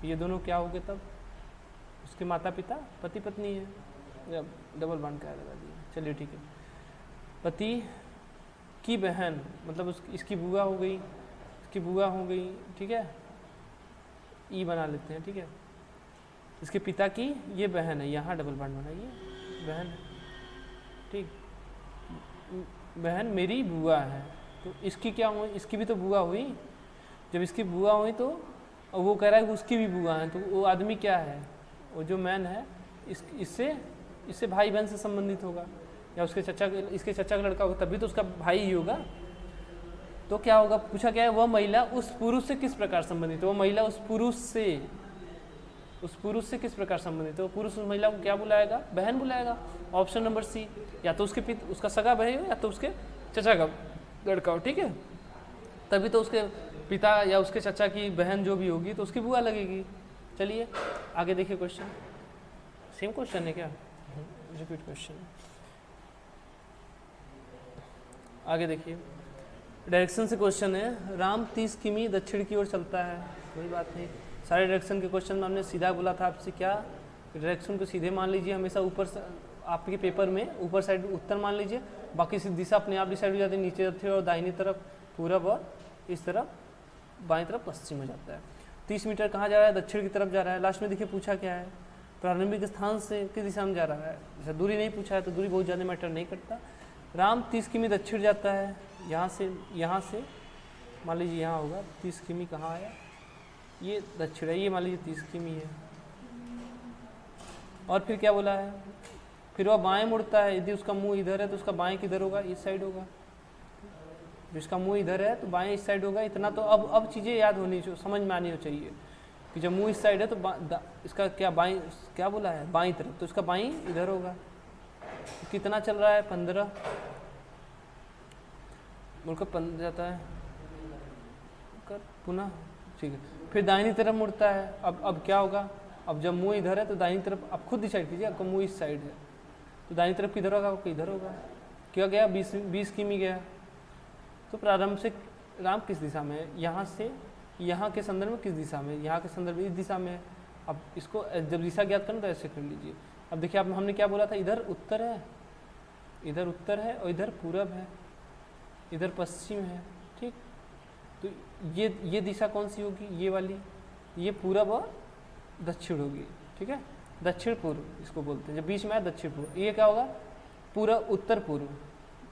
ये दोनों क्या हो गए तब, उसके माता पिता पति पत्नी है, या डबल बॉन्ड क्या लगा दिया, चलिए ठीक है। पति की बहन मतलब इसकी बुआ हो गई, इसकी बुआ हो गई। ठीक है, ई बना लेते हैं। ठीक है, इसके पिता की ये बहन है, यहाँ डबल बॉन्ड बनाइए, बहन है। ठीक, बहन मेरी बुआ है, तो इसकी क्या हुई, इसकी भी तो बुआ हुई। जब इसकी बुआ हुई तो वो कह रहा है कि उसकी भी बुआ है, तो वो आदमी क्या है, वो जो मैन है इससे भाई बहन से संबंधित होगा, या इसके चचा का लड़का होगा, तभी तो उसका भाई ही होगा। तो क्या होगा, पूछा क्या है, वह महिला उस पुरुष से किस प्रकार संबंधित है, वो महिला उस पुरुष से किस प्रकार संबंधित है, वो पुरुष उस महिला को क्या बुलाएगा, बहन बुलाएगा। ऑप्शन नंबर सी, या तो उसका सगा भाई हो या तो उसके चचा का लड़का हो। ठीक है, तभी तो उसके पिता या उसके चचा की बहन जो भी होगी तो उसकी बुआ लगेगी। चलिए आगे देखिए क्वेश्चन, सेम क्वेश्चन है क्या, रिपीट क्वेश्चन। आगे देखिए, डायरेक्शन से क्वेश्चन है, राम 30 किमी दक्षिण की ओर चलता है। कोई बात नहीं, सारे डायरेक्शन के क्वेश्चन में हमने सीधा बोला था आपसे क्या, डायरेक्शन को सीधे मान लीजिए, हमेशा ऊपर आपके पेपर में ऊपर साइड उत्तर मान लीजिए, बाकी दिशा अपने आप डिसाइड हो जाती है, नीचे तरफ और दाहिनी तरफ पूरब और इस तरफ बाईं तरफ पश्चिम हो जाता है। 30 मीटर कहाँ जा रहा है, दक्षिण की तरफ जा रहा है। लास्ट में देखिए पूछा क्या है, प्रारंभिक स्थान से किस दिशा में जा रहा है। जैसे दूरी नहीं पूछा है तो दूरी बहुत ज़्यादा मैटर नहीं करता। राम 30 किमी दक्षिण जाता है, यहाँ से मान लीजिए यहाँ होगा 30 किमी, कहाँ आया, ये दक्षिण है, ये मान लीजिए 30 किमी है। और फिर क्या बोला है, फिर वह बाएं मुड़ता है, यदि उसका मुंह इधर है तो उसका बाएं किधर होगा, इस साइड होगा। जिसका मुंह इधर है तो बाएं इस साइड होगा। इतना तो अब चीज़ें याद होनी चाहिए, समझ में आनी चाहिए कि जब मुंह इस साइड है तो इसका क्या बाएं, क्या बोला है बाईं तरफ, तो इसका बाईं इधर होगा। तो कितना चल रहा है 15, मुड़कर 15 जाता है कर पुनः, ठीक है। फिर दाहिनी तरफ मुड़ता है, अब क्या होगा, अब जब मुंह इधर है तो दाहिनी तरफ, आप खुद डिसाइड कीजिए, आपका मुंह इस साइड है तो दाहिनी तरफ किधर होगा, आपका इधर होगा। क्या गया 20 किमी गया। तो प्रारंभ से राम किस दिशा में है, यहाँ से यहाँ के संदर्भ में किस दिशा में, यहाँ के संदर्भ में इस दिशा में है। अब इसको जब दिशा ज्ञात करना तो ऐसे कर लीजिए। अब देखिए आप हमने क्या बोला था, इधर उत्तर है, इधर उत्तर है और इधर पूरब है, इधर पश्चिम है, ठीक। तो ये दिशा कौन सी होगी, ये वाली, ये पूरब और दक्षिण होगी, ठीक है। दक्षिण पूर्व इसको बोलते हैं, जब बीच में है दक्षिण पूर्व। ये क्या होगा, पूरा उत्तर पूर्व,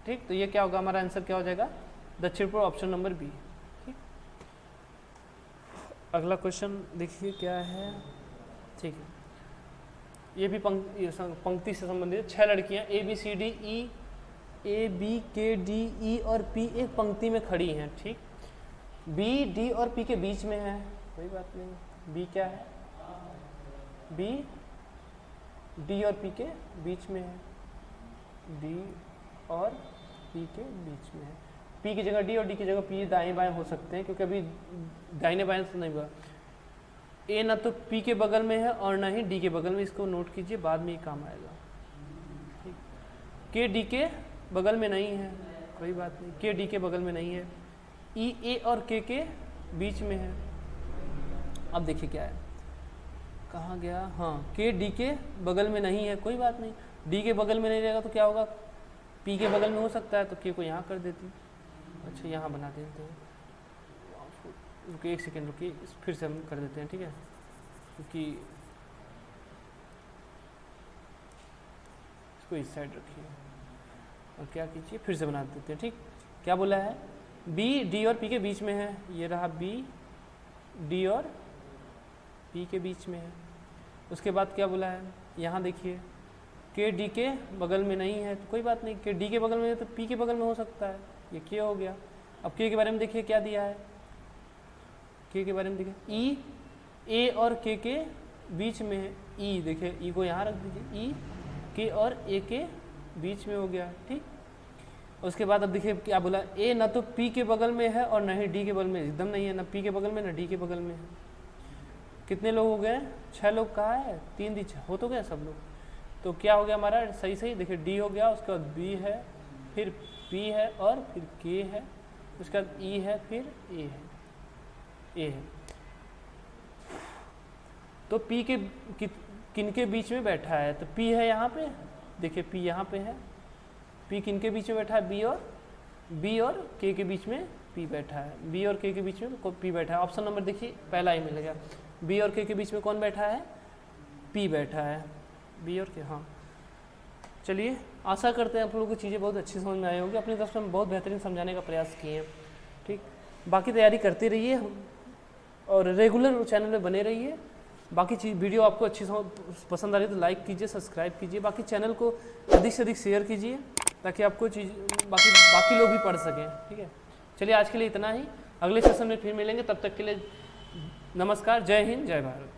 ठीक। तो ये क्या होगा, हमारा आंसर क्या हो जाएगा, दक्षिण पूर्व, ऑप्शन नंबर बी, ठीक। अगला क्वेश्चन देखिए क्या है, ठीक है। ये भी पंक्ति से संबंधित 6 लड़कियां ए बी के डी ई और पी एक पंक्ति में खड़ी हैं, ठीक। बी डी और पी के बीच में है, कोई बात नहीं। बी क्या है, बी डी और पी के बीच में है, डी और पी के बीच में है। पी की जगह डी और डी की जगह पी दाएं बाएं हो सकते हैं, क्योंकि अभी दाहिने बाएं से नहीं हुआ। ए ना तो पी के बगल में है और ना ही डी के बगल में, इसको नोट कीजिए, बाद में ये काम आएगा, ठीक। के डी के बगल में नहीं है, कोई बात नहीं, के डी के बगल में नहीं है। ई ए और के बीच में है। अब देखिए क्या है, कहाँ गया, हाँ, के डी के बगल में नहीं है, कोई बात नहीं। डी के बगल में नहीं रहेगा तो क्या होगा, पी के बगल में हो सकता है, तो के को यहाँ कर देती। अच्छा यहाँ बना देते हैं, रुकिए 1 सेकेंड रुकिए, फिर से हम कर देते हैं, ठीक है। क्योंकि इसको इस साइड रखिए और क्या कीजिए, फिर से बना देते हैं, ठीक। क्या बोला है, बी डी और पी के बीच में है, ये रहा बी डी और पी के बीच में है। उसके बाद क्या बोला है, यहाँ देखिए, के डी के बगल में नहीं है, तो कोई बात नहीं, के डी के बगल में है तो पी के बगल में हो सकता है, ये के हो गया। अब के बारे में देखिए क्या दिया है, के बारे में देखिए, ई ए और के बीच में है, ई देखिए, ई को यहाँ रख दीजिए, ई के और ए के बीच में हो गया, ठीक। उसके बाद अब देखिए क्या बोला, ए ना तो पी के बगल में है और ना ही डी के बगल में, एकदम नहीं है, ना पी के बगल में ना डी के बगल में है। कितने लोग हो गए, 6 लोग कहा है, 3 दी 6 हो तो गया सब लोग। तो क्या हो गया हमारा, सही देखिए, डी हो गया, उसके बाद बी है, फिर पी है और फिर के है, उसके बाद ई है, फिर ए है। तो पी के किनके बीच में बैठा है, तो पी है यहाँ पे, देखिए पी यहाँ पे है। पी किनके बीच में बैठा है, बी और के बीच में पी बैठा है, बी और के बीच में पी बैठा है। ऑप्शन नंबर देखिए पहला ही मिलेगा, बी और के बीच में कौन बैठा है, पी बैठा है, बी और के। हाँ चलिए, आशा करते हैं आप लोगों को चीज़ें बहुत अच्छी समझ में आई होंगी। अपनी तरफ से हम बहुत बेहतरीन समझाने का प्रयास किए हैं, ठीक। बाकी तैयारी करते रहिए और रेगुलर चैनल में बने रहिए। बाकी चीज़ वीडियो आपको अच्छी पसंद आ रही है तो लाइक कीजिए, सब्सक्राइब कीजिए, बाकी चैनल को अधिक से अधिक शेयर कीजिए ताकि आपको चीज़ बाकी लोग भी पढ़ सकें, ठीक है। चलिए आज के लिए इतना ही, अगले सेशन में फिर मिलेंगे, तब तक के लिए नमस्कार, जय हिंद, जय भारत।